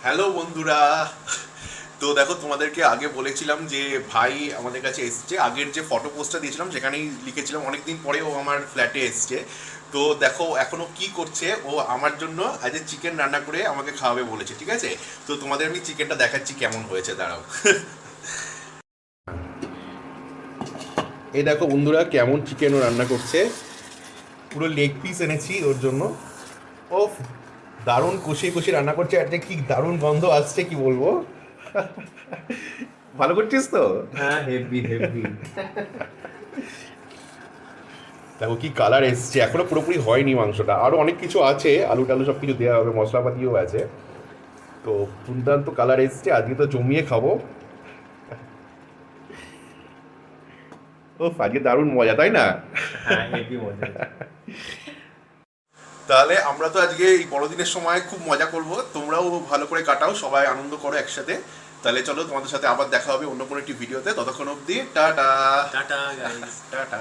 Hello বন্ধুরা। তো দেখো, তোমাদেরকে আগে বলেছিলাম যে ভাই আমাদের কাছে এসছে। আগের যে ফটো পোস্টটা দিয়েছিলাম সেখানেই লিখেছিলাম অনেকদিন পরে ও আমার ফ্ল্যাটে এসছে। তো দেখো এখনো কি করছে, ও আমার জন্য আজ চিকেন রান্না করে আমাকে খাওয়াবে বলেছে, ঠিক আছে? তো তোমাদের আমি চিকেনটা দেখাচ্ছি কেমন হয়েছে, দাঁড়াও। এই দেখো বন্ধুরা, কেমন চিকেন ও রান্না করছে। পুরো লেগ পিস এনেছি ওর জন্য। ও দারুণ কষিয়ে কষিয়ে রান্না করছে, আর যে কি দারুণ গন্ধ আসছে কি বলবো। ভালো করছিস তো? হ্যাঁ, হেভি হেভি। দেখো কি কালার এসছে, এখনো পুরোপুরি হয়নি মাংসটা, আরো অনেক কিছু আছে, আলু টালু সব কিছু দেওয়া হবে, মশলাপাতিও আছে। তো দুর্দান্ত কালার এসছে, আজকে তো জমিয়ে খাবো। ও আজকে দারুণ মজা, তাই না? হ্যাঁ, হেভি মজা। তাহলে আমরা তো আজকে এই বড়দিনের সময় খুব মজা করব, তোমরাও ভালো করে কাটাও, সবাই আনন্দ করো একসাথে। তাহলে চলো, তোমাদের সাথে আবার দেখা হবে অন্য কোনো একটি ভিডিওতে। ততক্ষণ অবধি টাটা। Tata guys. টাটা।